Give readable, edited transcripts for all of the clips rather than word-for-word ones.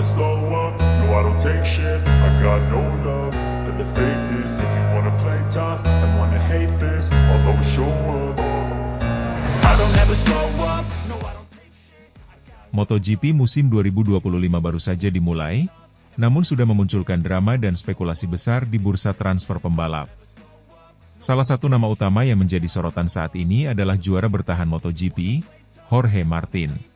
never slow up, no I don't take shit. I got no love for the fakeness. If you wanna play tough and wanna hate this, I'll always show up. I don't ever slow up, no I don't take shit. MotoGP musim 2025 baru saja dimulai, namun sudah memunculkan drama dan spekulasi besar di bursa transfer pembalap. Salah satu nama utama yang menjadi sorotan saat ini adalah juara bertahan MotoGP, Jorge Martin.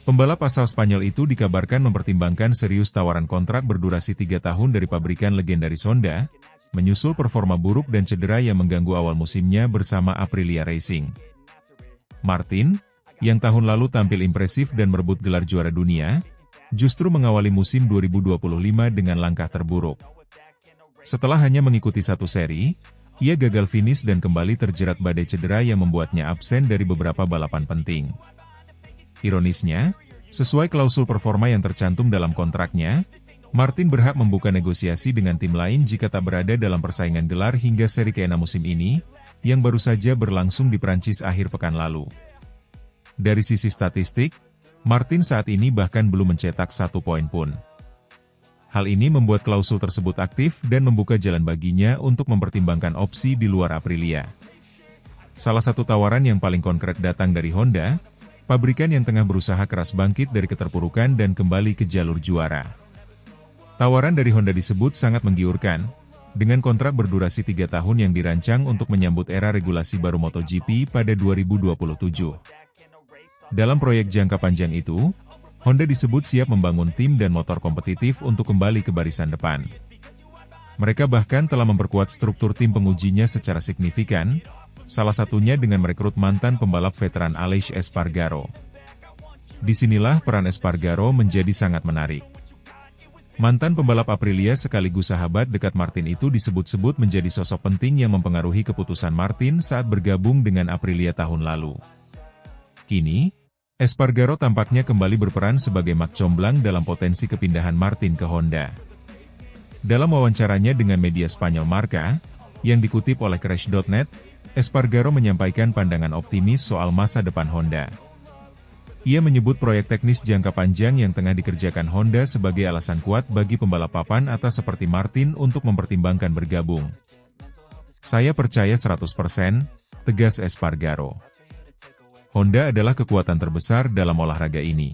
Pembalap asal Spanyol itu dikabarkan mempertimbangkan serius tawaran kontrak berdurasi 3 tahun dari pabrikan legendaris Honda, menyusul performa buruk dan cedera yang mengganggu awal musimnya bersama Aprilia Racing. Martin, yang tahun lalu tampil impresif dan merebut gelar juara dunia, justru mengawali musim 2025 dengan langkah terburuk. Setelah hanya mengikuti satu seri, ia gagal finish dan kembali terjerat badai cedera yang membuatnya absen dari beberapa balapan penting. Ironisnya, sesuai klausul performa yang tercantum dalam kontraknya, Martin berhak membuka negosiasi dengan tim lain jika tak berada dalam persaingan gelar hingga seri ke-6 musim ini, yang baru saja berlangsung di Prancis akhir pekan lalu. Dari sisi statistik, Martin saat ini bahkan belum mencetak 1 poin pun. Hal ini membuat klausul tersebut aktif dan membuka jalan baginya untuk mempertimbangkan opsi di luar Aprilia. Salah satu tawaran yang paling konkret datang dari Honda, pabrikan yang tengah berusaha keras bangkit dari keterpurukan dan kembali ke jalur juara. Tawaran dari Honda disebut sangat menggiurkan, dengan kontrak berdurasi 3 tahun yang dirancang untuk menyambut era regulasi baru MotoGP pada 2027. Dalam proyek jangka panjang itu, Honda disebut siap membangun tim dan motor kompetitif untuk kembali ke barisan depan. Mereka bahkan telah memperkuat struktur tim pengujinya secara signifikan, salah satunya dengan merekrut mantan pembalap veteran Aleix Espargaro. Disinilah peran Espargaro menjadi sangat menarik. Mantan pembalap Aprilia sekaligus sahabat dekat Martin itu disebut-sebut menjadi sosok penting yang mempengaruhi keputusan Martin saat bergabung dengan Aprilia tahun lalu. Kini, Espargaro tampaknya kembali berperan sebagai mak comblang dalam potensi kepindahan Martin ke Honda. Dalam wawancaranya dengan media Spanyol Marca, yang dikutip oleh Crash.net, Espargaro menyampaikan pandangan optimis soal masa depan Honda. Ia menyebut proyek teknis jangka panjang yang tengah dikerjakan Honda sebagai alasan kuat bagi pembalap papan atas seperti Martin untuk mempertimbangkan bergabung. "Saya percaya 100%," tegas Espargaro. Honda adalah kekuatan terbesar dalam olahraga ini.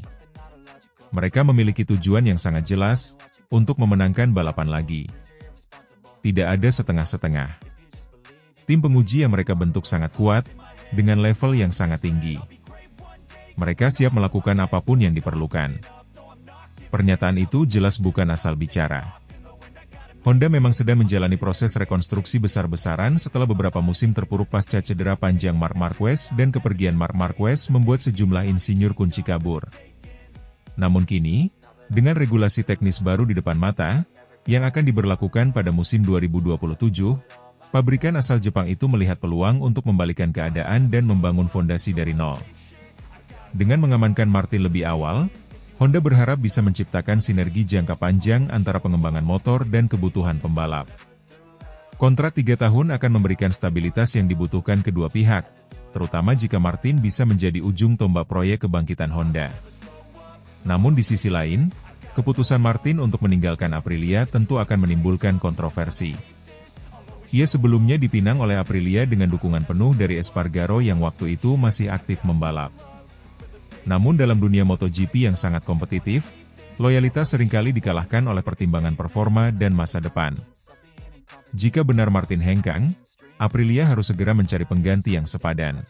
Mereka memiliki tujuan yang sangat jelas, untuk memenangkan balapan lagi. Tidak ada setengah-setengah. Tim penguji yang mereka bentuk sangat kuat, dengan level yang sangat tinggi. Mereka siap melakukan apapun yang diperlukan. Pernyataan itu jelas bukan asal bicara. Honda memang sedang menjalani proses rekonstruksi besar-besaran setelah beberapa musim terpuruk pasca cedera panjang Marc Marquez dan kepergian Marc Marquez membuat sejumlah insinyur kunci kabur. Namun kini, dengan regulasi teknis baru di depan mata, yang akan diberlakukan pada musim 2027, pabrikan asal Jepang itu melihat peluang untuk membalikan keadaan dan membangun fondasi dari nol. Dengan mengamankan Martin lebih awal, Honda berharap bisa menciptakan sinergi jangka panjang antara pengembangan motor dan kebutuhan pembalap. Kontrak 3 tahun akan memberikan stabilitas yang dibutuhkan kedua pihak, terutama jika Martin bisa menjadi ujung tombak proyek kebangkitan Honda. Namun di sisi lain, keputusan Martin untuk meninggalkan Aprilia tentu akan menimbulkan kontroversi. Ia sebelumnya dipinang oleh Aprilia dengan dukungan penuh dari Espargaro yang waktu itu masih aktif membalap. Namun dalam dunia MotoGP yang sangat kompetitif, loyalitas seringkali dikalahkan oleh pertimbangan performa dan masa depan. Jika benar Martin hengkang, Aprilia harus segera mencari pengganti yang sepadan.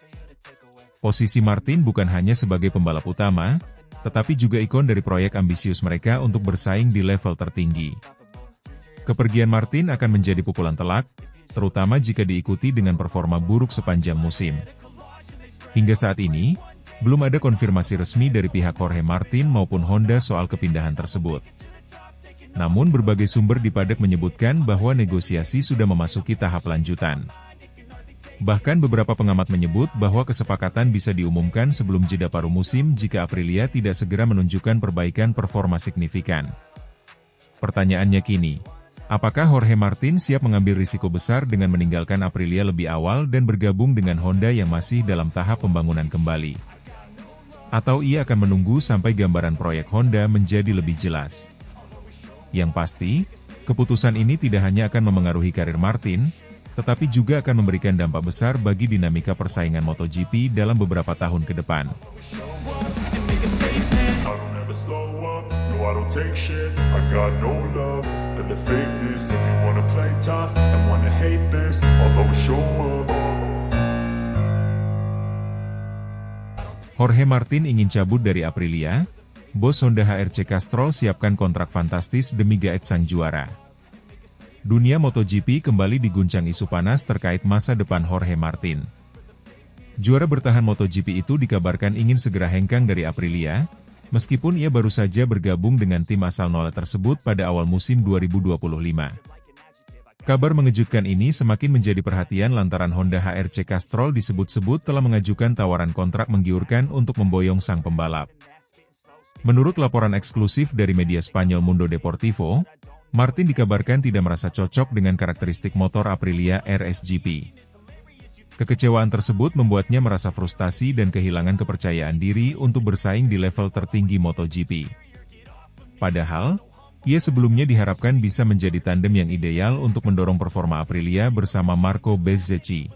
Posisi Martin bukan hanya sebagai pembalap utama, tetapi juga ikon dari proyek ambisius mereka untuk bersaing di level tertinggi. Kepergian Martin akan menjadi pukulan telak, terutama jika diikuti dengan performa buruk sepanjang musim. Hingga saat ini, belum ada konfirmasi resmi dari pihak Jorge Martin maupun Honda soal kepindahan tersebut. Namun berbagai sumber di Paddock menyebutkan bahwa negosiasi sudah memasuki tahap lanjutan. Bahkan beberapa pengamat menyebut bahwa kesepakatan bisa diumumkan sebelum jeda paruh musim jika Aprilia tidak segera menunjukkan perbaikan performa signifikan. Pertanyaannya kini, apakah Jorge Martin siap mengambil risiko besar dengan meninggalkan Aprilia lebih awal dan bergabung dengan Honda yang masih dalam tahap pembangunan kembali? Atau ia akan menunggu sampai gambaran proyek Honda menjadi lebih jelas? Yang pasti, keputusan ini tidak hanya akan memengaruhi karir Martin, tetapi juga akan memberikan dampak besar bagi dinamika persaingan MotoGP dalam beberapa tahun ke depan. Jorge Martin ingin cabut dari Aprilia? Bos Honda HRC Castrol siapkan kontrak fantastis demi gaet sang juara. Dunia MotoGP kembali diguncang isu panas terkait masa depan Jorge Martin. Juara bertahan MotoGP itu dikabarkan ingin segera hengkang dari Aprilia, meskipun ia baru saja bergabung dengan tim asal nol tersebut pada awal musim 2025. Kabar mengejutkan ini semakin menjadi perhatian lantaran Honda HRC Castrol disebut-sebut telah mengajukan tawaran kontrak menggiurkan untuk memboyong sang pembalap. Menurut laporan eksklusif dari media Spanyol Mundo Deportivo, Martin dikabarkan tidak merasa cocok dengan karakteristik motor Aprilia RSGP. Kekecewaan tersebut membuatnya merasa frustasi dan kehilangan kepercayaan diri untuk bersaing di level tertinggi MotoGP. Padahal, ia sebelumnya diharapkan bisa menjadi tandem yang ideal untuk mendorong performa Aprilia bersama Marco Bezzecchi.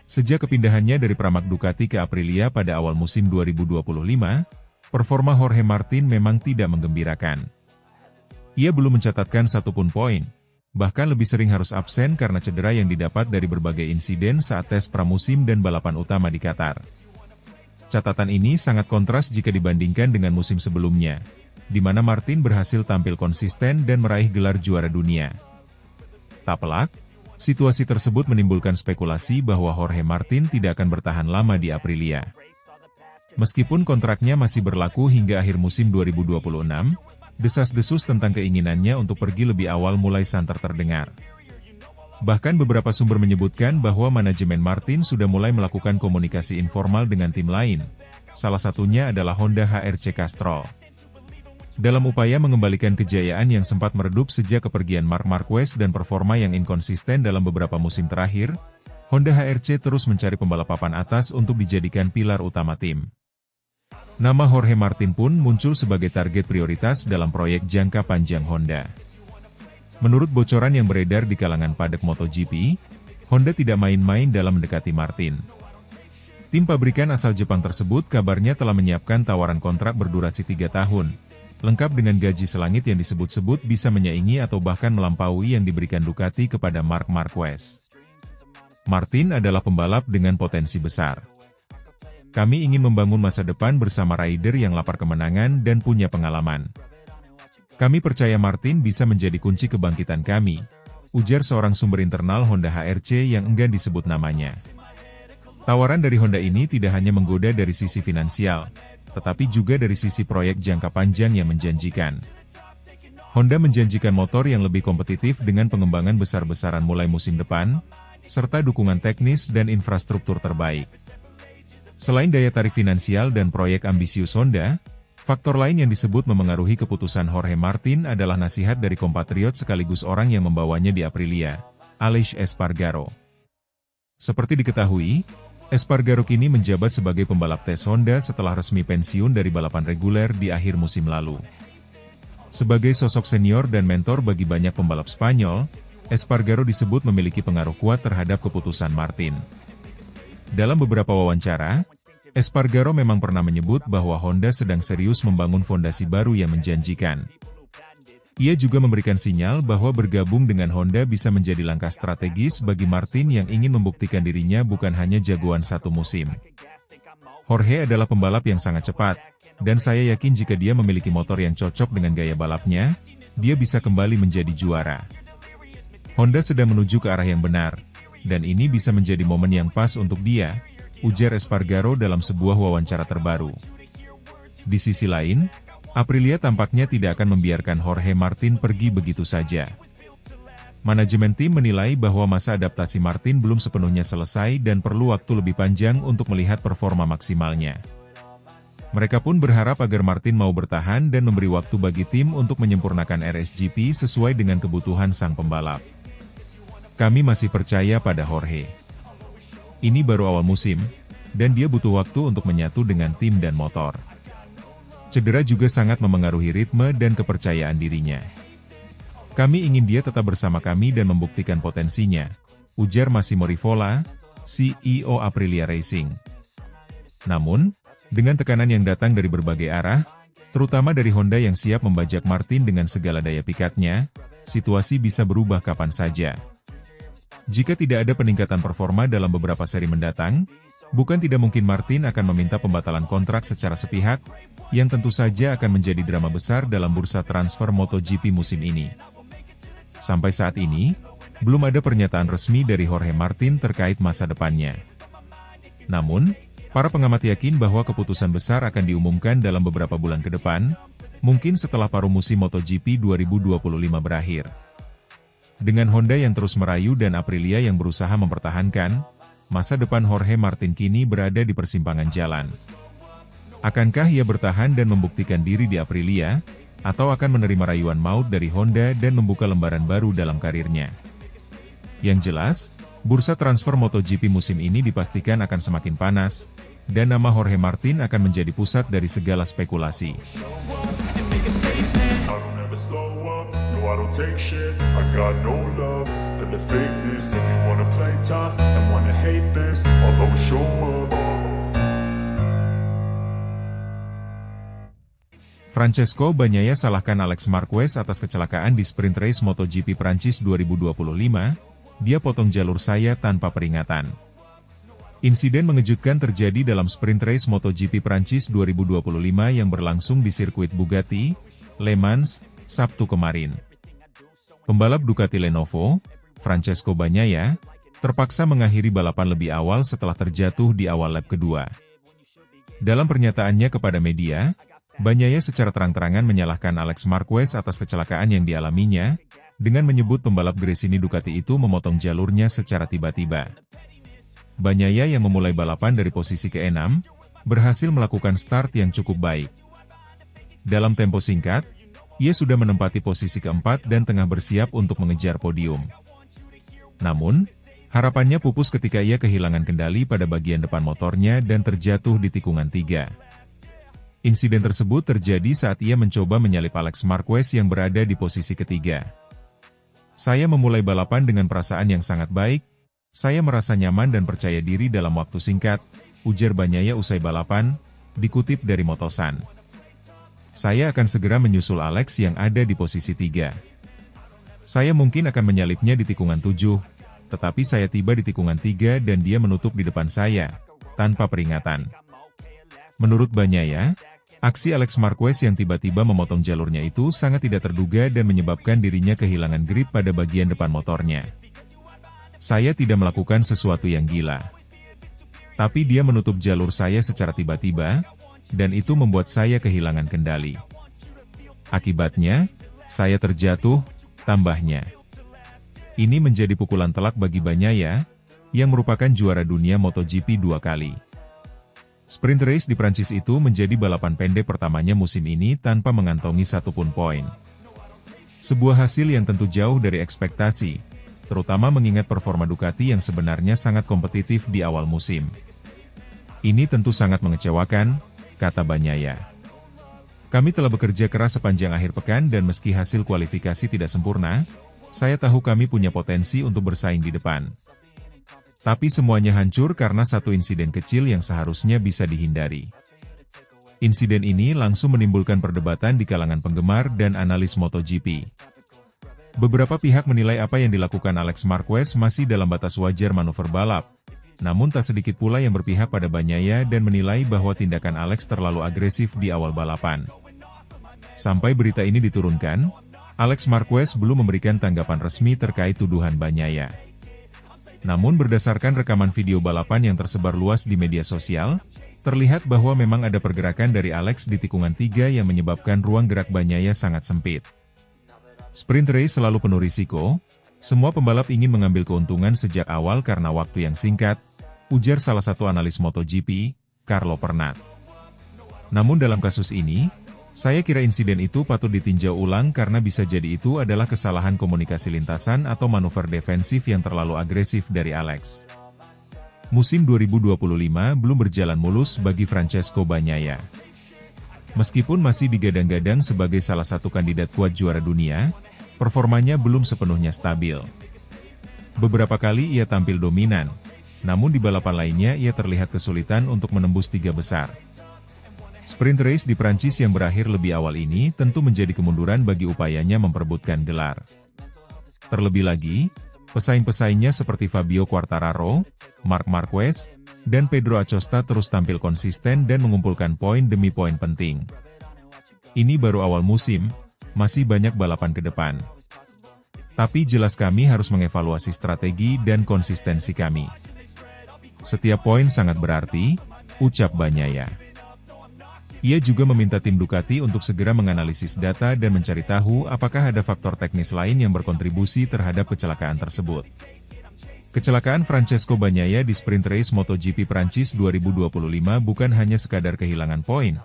Sejak kepindahannya dari Pramac Ducati ke Aprilia pada awal musim 2025, performa Jorge Martin memang tidak menggembirakan. Ia belum mencatatkan satupun poin, bahkan lebih sering harus absen karena cedera yang didapat dari berbagai insiden saat tes pramusim dan balapan utama di Qatar. Catatan ini sangat kontras jika dibandingkan dengan musim sebelumnya, di mana Martin berhasil tampil konsisten dan meraih gelar juara dunia. Tak pelak, situasi tersebut menimbulkan spekulasi bahwa Jorge Martin tidak akan bertahan lama di Aprilia. Meskipun kontraknya masih berlaku hingga akhir musim 2026, desas-desus tentang keinginannya untuk pergi lebih awal mulai santer terdengar. Bahkan beberapa sumber menyebutkan bahwa manajemen Martin sudah mulai melakukan komunikasi informal dengan tim lain, salah satunya adalah Honda HRC Castrol. Dalam upaya mengembalikan kejayaan yang sempat meredup sejak kepergian Marc Marquez dan performa yang inkonsisten dalam beberapa musim terakhir, Honda HRC terus mencari pembalap papan atas untuk dijadikan pilar utama tim. Nama Jorge Martin pun muncul sebagai target prioritas dalam proyek jangka panjang Honda. Menurut bocoran yang beredar di kalangan padek MotoGP, Honda tidak main-main dalam mendekati Martin. Tim pabrikan asal Jepang tersebut kabarnya telah menyiapkan tawaran kontrak berdurasi 3 tahun, lengkap dengan gaji selangit yang disebut-sebut bisa menyaingi atau bahkan melampaui yang diberikan Ducati kepada Marc Marquez. Martin adalah pembalap dengan potensi besar. Kami ingin membangun masa depan bersama rider yang lapar kemenangan dan punya pengalaman. Kami percaya Martin bisa menjadi kunci kebangkitan kami, ujar seorang sumber internal Honda HRC yang enggan disebut namanya. Tawaran dari Honda ini tidak hanya menggoda dari sisi finansial, tetapi juga dari sisi proyek jangka panjang yang menjanjikan. Honda menjanjikan motor yang lebih kompetitif dengan pengembangan besar-besaran mulai musim depan, serta dukungan teknis dan infrastruktur terbaik. Selain daya tarik finansial dan proyek ambisius Honda, faktor lain yang disebut memengaruhi keputusan Jorge Martin adalah nasihat dari kompatriot sekaligus orang yang membawanya di Aprilia, Aleix Espargaro. Seperti diketahui, Espargaro kini menjabat sebagai pembalap tes Honda setelah resmi pensiun dari balapan reguler di akhir musim lalu. Sebagai sosok senior dan mentor bagi banyak pembalap Spanyol, Espargaro disebut memiliki pengaruh kuat terhadap keputusan Martin. Dalam beberapa wawancara, Espargaro memang pernah menyebut bahwa Honda sedang serius membangun fondasi baru yang menjanjikan. Ia juga memberikan sinyal bahwa bergabung dengan Honda bisa menjadi langkah strategis bagi Martin yang ingin membuktikan dirinya bukan hanya jagoan satu musim. Jorge adalah pembalap yang sangat cepat, dan saya yakin jika dia memiliki motor yang cocok dengan gaya balapnya, dia bisa kembali menjadi juara. Honda sedang menuju ke arah yang benar, dan ini bisa menjadi momen yang pas untuk dia, ujar Espargaro dalam sebuah wawancara terbaru. Di sisi lain, Aprilia tampaknya tidak akan membiarkan Jorge Martin pergi begitu saja. Manajemen tim menilai bahwa masa adaptasi Martin belum sepenuhnya selesai dan perlu waktu lebih panjang untuk melihat performa maksimalnya. Mereka pun berharap agar Martin mau bertahan dan memberi waktu bagi tim untuk menyempurnakan RSGP sesuai dengan kebutuhan sang pembalap. Kami masih percaya pada Jorge. Ini baru awal musim, dan dia butuh waktu untuk menyatu dengan tim dan motor. Cedera juga sangat memengaruhi ritme dan kepercayaan dirinya. Kami ingin dia tetap bersama kami dan membuktikan potensinya, ujar Massimo Rivola, CEO Aprilia Racing. Namun, dengan tekanan yang datang dari berbagai arah, terutama dari Honda yang siap membajak Martin dengan segala daya pikatnya, situasi bisa berubah kapan saja. Jika tidak ada peningkatan performa dalam beberapa seri mendatang, bukan tidak mungkin Martin akan meminta pembatalan kontrak secara sepihak, yang tentu saja akan menjadi drama besar dalam bursa transfer MotoGP musim ini. Sampai saat ini, belum ada pernyataan resmi dari Jorge Martin terkait masa depannya. Namun, para pengamat yakin bahwa keputusan besar akan diumumkan dalam beberapa bulan ke depan, mungkin setelah paruh musim MotoGP 2025 berakhir. Dengan Honda yang terus merayu dan Aprilia yang berusaha mempertahankan, masa depan Jorge Martin kini berada di persimpangan jalan. Akankah ia bertahan dan membuktikan diri di Aprilia, atau akan menerima rayuan maut dari Honda dan membuka lembaran baru dalam karirnya? Yang jelas, bursa transfer MotoGP musim ini dipastikan akan semakin panas, dan nama Jorge Martin akan menjadi pusat dari segala spekulasi. Francesco Bagnaia salahkan Alex Marquez atas kecelakaan di sprint race MotoGP Prancis 2025, dia potong jalur saya tanpa peringatan. Insiden mengejutkan terjadi dalam sprint race MotoGP Prancis 2025 yang berlangsung di sirkuit Bugatti, Le Mans, Sabtu kemarin. Pembalap Ducati Lenovo, Francesco Bagnaia, terpaksa mengakhiri balapan lebih awal setelah terjatuh di awal lap kedua. Dalam pernyataannya kepada media, Bagnaia secara terang-terangan menyalahkan Alex Marquez atas kecelakaan yang dialaminya, dengan menyebut pembalap Gresini Ducati itu memotong jalurnya secara tiba-tiba. Bagnaia yang memulai balapan dari posisi ke-6, berhasil melakukan start yang cukup baik. Dalam tempo singkat, ia sudah menempati posisi ke-4 dan tengah bersiap untuk mengejar podium. Namun, harapannya pupus ketika ia kehilangan kendali pada bagian depan motornya dan terjatuh di tikungan 3. Insiden tersebut terjadi saat ia mencoba menyalip Alex Marquez yang berada di posisi ketiga. Saya memulai balapan dengan perasaan yang sangat baik, saya merasa nyaman dan percaya diri dalam waktu singkat, ujar Bagnaia usai balapan, dikutip dari Motosan. Saya akan segera menyusul Alex yang ada di posisi 3. Saya mungkin akan menyalipnya di tikungan 7, tetapi saya tiba di tikungan 3 dan dia menutup di depan saya, tanpa peringatan. Menurut Bagnaia, aksi Alex Marquez yang tiba-tiba memotong jalurnya itu sangat tidak terduga dan menyebabkan dirinya kehilangan grip pada bagian depan motornya. Saya tidak melakukan sesuatu yang gila. Tapi dia menutup jalur saya secara tiba-tiba, dan itu membuat saya kehilangan kendali. Akibatnya, saya terjatuh, tambahnya. Ini menjadi pukulan telak bagi Bagnaia, yang merupakan juara dunia MotoGP 2 kali. Sprint race di Prancis itu menjadi balapan pendek pertamanya musim ini tanpa mengantongi satupun poin. Sebuah hasil yang tentu jauh dari ekspektasi, terutama mengingat performa Ducati yang sebenarnya sangat kompetitif di awal musim. Ini tentu sangat mengecewakan, kata Bagnaia. Kami telah bekerja keras sepanjang akhir pekan dan meski hasil kualifikasi tidak sempurna, saya tahu kami punya potensi untuk bersaing di depan. Tapi semuanya hancur karena satu insiden kecil yang seharusnya bisa dihindari. Insiden ini langsung menimbulkan perdebatan di kalangan penggemar dan analis MotoGP. Beberapa pihak menilai apa yang dilakukan Alex Marquez masih dalam batas wajar manuver balap, namun tak sedikit pula yang berpihak pada Bagnaia dan menilai bahwa tindakan Alex terlalu agresif di awal balapan. Sampai berita ini diturunkan, Alex Marquez belum memberikan tanggapan resmi terkait tuduhan Bagnaia. Namun berdasarkan rekaman video balapan yang tersebar luas di media sosial, terlihat bahwa memang ada pergerakan dari Alex di tikungan 3 yang menyebabkan ruang gerak Bagnaia sangat sempit. Sprint race selalu penuh risiko, semua pembalap ingin mengambil keuntungan sejak awal karena waktu yang singkat, ujar salah satu analis MotoGP, Carlo Pernat. Namun dalam kasus ini, saya kira insiden itu patut ditinjau ulang karena bisa jadi itu adalah kesalahan komunikasi lintasan atau manuver defensif yang terlalu agresif dari Alex. musim 2025 belum berjalan mulus bagi Francesco Bagnaia. Meskipun masih digadang-gadang sebagai salah satu kandidat kuat juara dunia, performanya belum sepenuhnya stabil. Beberapa kali ia tampil dominan, namun di balapan lainnya ia terlihat kesulitan untuk menembus 3 besar. Sprint race di Prancis yang berakhir lebih awal ini tentu menjadi kemunduran bagi upayanya memperebutkan gelar. Terlebih lagi, pesaing-pesaingnya seperti Fabio Quartararo, Marc Marquez, dan Pedro Acosta terus tampil konsisten dan mengumpulkan poin demi poin penting. Ini baru awal musim, masih banyak balapan ke depan. Tapi jelas kami harus mengevaluasi strategi dan konsistensi kami. Setiap poin sangat berarti, ucap Bagnaia. Ia juga meminta tim Ducati untuk segera menganalisis data dan mencari tahu apakah ada faktor teknis lain yang berkontribusi terhadap kecelakaan tersebut. Kecelakaan Francesco Bagnaia di sprint race MotoGP Prancis 2025 bukan hanya sekadar kehilangan poin,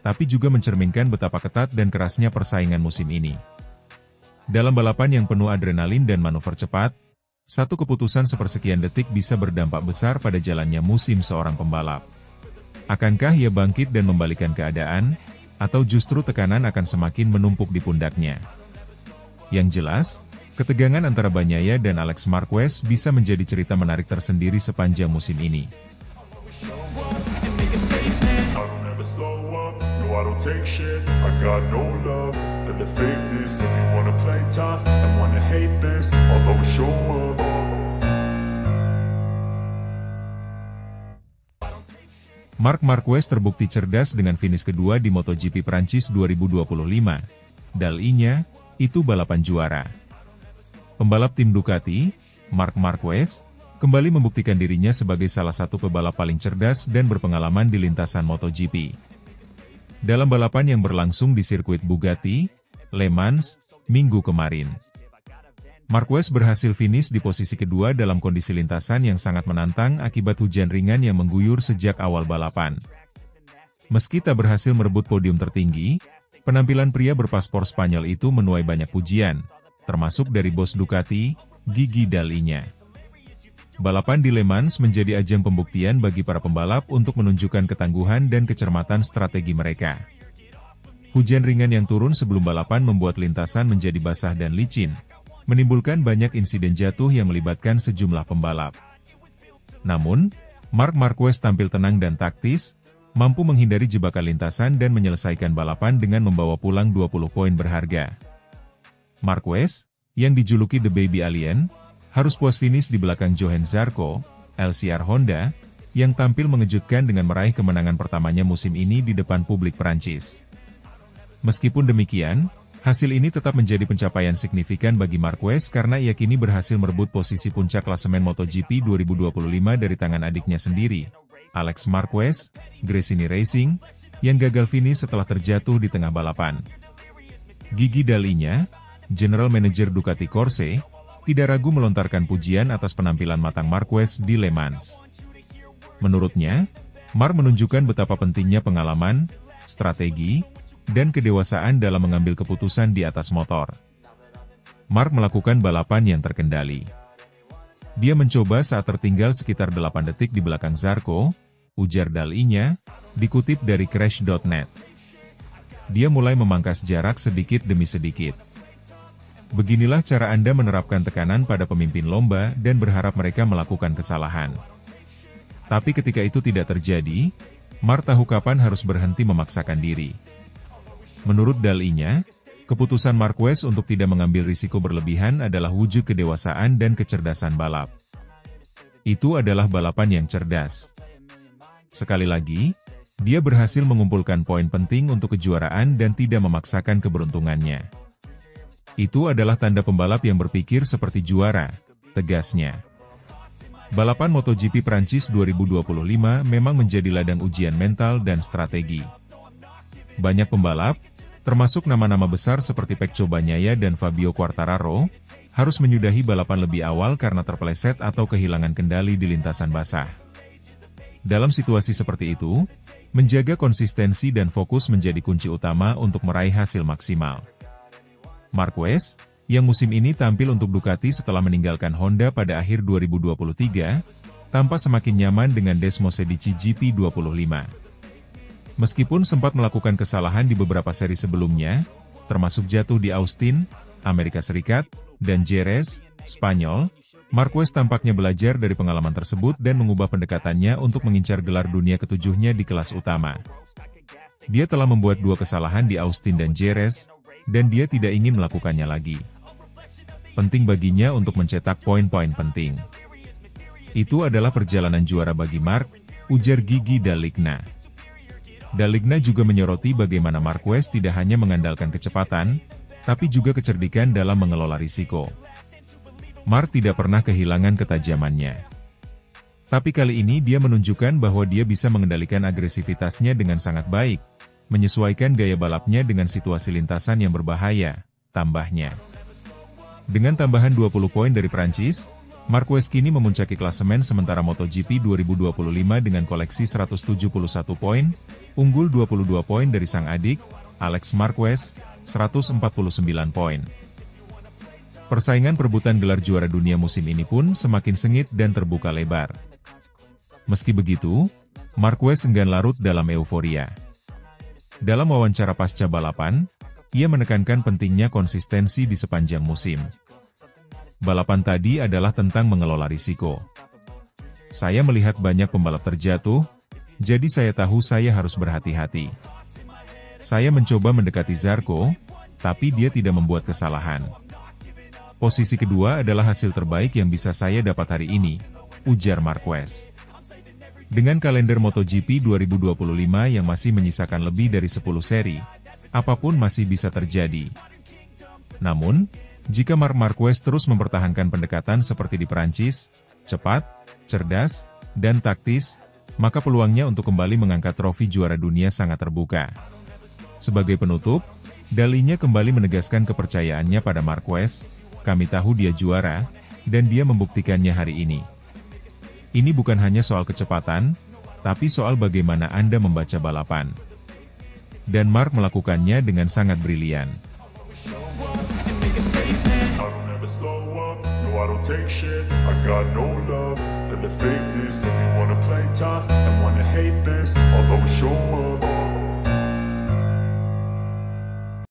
tapi juga mencerminkan betapa ketat dan kerasnya persaingan musim ini. Dalam balapan yang penuh adrenalin dan manuver cepat, satu keputusan sepersekian detik bisa berdampak besar pada jalannya musim seorang pembalap. Akankah ia bangkit dan membalikan keadaan, atau justru tekanan akan semakin menumpuk di pundaknya? Yang jelas, ketegangan antara Bagnaia dan Alex Marquez bisa menjadi cerita menarik tersendiri sepanjang musim ini. Marc Marquez terbukti cerdas dengan finish kedua di MotoGP Prancis 2025. Dalinya, itu balapan juara. Pembalap tim Ducati, Marc Marquez, kembali membuktikan dirinya sebagai salah satu pebalap paling cerdas dan berpengalaman di lintasan MotoGP. Dalam balapan yang berlangsung di sirkuit Bugatti, Le Mans, Minggu kemarin, Marquez berhasil finish di posisi kedua dalam kondisi lintasan yang sangat menantang akibat hujan ringan yang mengguyur sejak awal balapan. Meski tak berhasil merebut podium tertinggi, penampilan pria berpaspor Spanyol itu menuai banyak pujian, termasuk dari bos Ducati, Gigi Dalinya. Balapan di Le Mans menjadi ajang pembuktian bagi para pembalap untuk menunjukkan ketangguhan dan kecermatan strategi mereka. Hujan ringan yang turun sebelum balapan membuat lintasan menjadi basah dan licin, menimbulkan banyak insiden jatuh yang melibatkan sejumlah pembalap. Namun, Marc Marquez tampil tenang dan taktis, mampu menghindari jebakan lintasan dan menyelesaikan balapan dengan membawa pulang 20 poin berharga. Marquez, yang dijuluki The Baby Alien, harus puas finish di belakang Johan Zarco, LCR Honda, yang tampil mengejutkan dengan meraih kemenangan pertamanya musim ini di depan publik Prancis. Meskipun demikian, hasil ini tetap menjadi pencapaian signifikan bagi Marquez karena ia kini berhasil merebut posisi puncak klasemen MotoGP 2025 dari tangan adiknya sendiri, Alex Marquez, Gresini Racing, yang gagal finish setelah terjatuh di tengah balapan. Gigi Dalinya, General Manager Ducati Corse, tidak ragu melontarkan pujian atas penampilan matang Marquez di Le Mans. Menurutnya, Marc menunjukkan betapa pentingnya pengalaman, strategi, dan kedewasaan dalam mengambil keputusan di atas motor. Marc melakukan balapan yang terkendali. Dia mencoba saat tertinggal sekitar 8 detik di belakang Zarco, ujar Dalinya, dikutip dari Crash.net. Dia mulai memangkas jarak sedikit demi sedikit. Beginilah cara Anda menerapkan tekanan pada pemimpin lomba dan berharap mereka melakukan kesalahan. Tapi ketika itu tidak terjadi, Marc tahu kapan harus berhenti memaksakan diri. Menurut Dalinya, keputusan Marquez untuk tidak mengambil risiko berlebihan adalah wujud kedewasaan dan kecerdasan balap. Itu adalah balapan yang cerdas. Sekali lagi, dia berhasil mengumpulkan poin penting untuk kejuaraan dan tidak memaksakan keberuntungannya. Itu adalah tanda pembalap yang berpikir seperti juara, tegasnya. Balapan MotoGP Prancis 2025 memang menjadi ladang ujian mental dan strategi. Banyak pembalap, termasuk nama-nama besar seperti Pecco Bagnaia dan Fabio Quartararo, harus menyudahi balapan lebih awal karena terpeleset atau kehilangan kendali di lintasan basah. Dalam situasi seperti itu, menjaga konsistensi dan fokus menjadi kunci utama untuk meraih hasil maksimal. Marquez, yang musim ini tampil untuk Ducati setelah meninggalkan Honda pada akhir 2023, tampak semakin nyaman dengan Desmosedici GP25. Meskipun sempat melakukan kesalahan di beberapa seri sebelumnya, termasuk jatuh di Austin, Amerika Serikat, dan Jerez, Spanyol, Marquez tampaknya belajar dari pengalaman tersebut dan mengubah pendekatannya untuk mengincar gelar dunia ketujuhnya di kelas utama. Dia telah membuat 2 kesalahan di Austin dan Jerez, dan dia tidak ingin melakukannya lagi. Penting baginya untuk mencetak poin-poin penting. Itu adalah perjalanan juara bagi Mark, ujar Gigi Daligna. Daligna juga menyoroti bagaimana Marquez tidak hanya mengandalkan kecepatan, tapi juga kecerdikan dalam mengelola risiko. Mark tidak pernah kehilangan ketajamannya. Tapi kali ini dia menunjukkan bahwa dia bisa mengendalikan agresivitasnya dengan sangat baik, menyesuaikan gaya balapnya dengan situasi lintasan yang berbahaya, tambahnya. Dengan tambahan 20 poin dari Prancis, Marquez kini memuncaki klasemen sementara MotoGP 2025 dengan koleksi 171 poin, unggul 22 poin dari sang adik, Alex Marquez, 149 poin. Persaingan perebutan gelar juara dunia musim ini pun semakin sengit dan terbuka lebar. Meski begitu, Marquez enggan larut dalam euforia. Dalam wawancara pasca balapan, ia menekankan pentingnya konsistensi di sepanjang musim. Balapan tadi adalah tentang mengelola risiko. Saya melihat banyak pembalap terjatuh, jadi saya tahu saya harus berhati-hati. Saya mencoba mendekati Zarco, tapi dia tidak membuat kesalahan. Posisi kedua adalah hasil terbaik yang bisa saya dapat hari ini, ujar Marquez. Dengan kalender MotoGP 2025 yang masih menyisakan lebih dari 10 seri, apapun masih bisa terjadi. Namun, jika Marc Marquez terus mempertahankan pendekatan seperti di Perancis, cepat, cerdas, dan taktis, maka peluangnya untuk kembali mengangkat trofi juara dunia sangat terbuka. Sebagai penutup, Daligna kembali menegaskan kepercayaannya pada Marquez, kami tahu dia juara, dan dia membuktikannya hari ini. Ini bukan hanya soal kecepatan, tapi soal bagaimana Anda membaca balapan. Dan Marc melakukannya dengan sangat brilian. I don't take shit, I got no love for the fakeness. If you wanna play tough and wanna hate this, I'll always show up.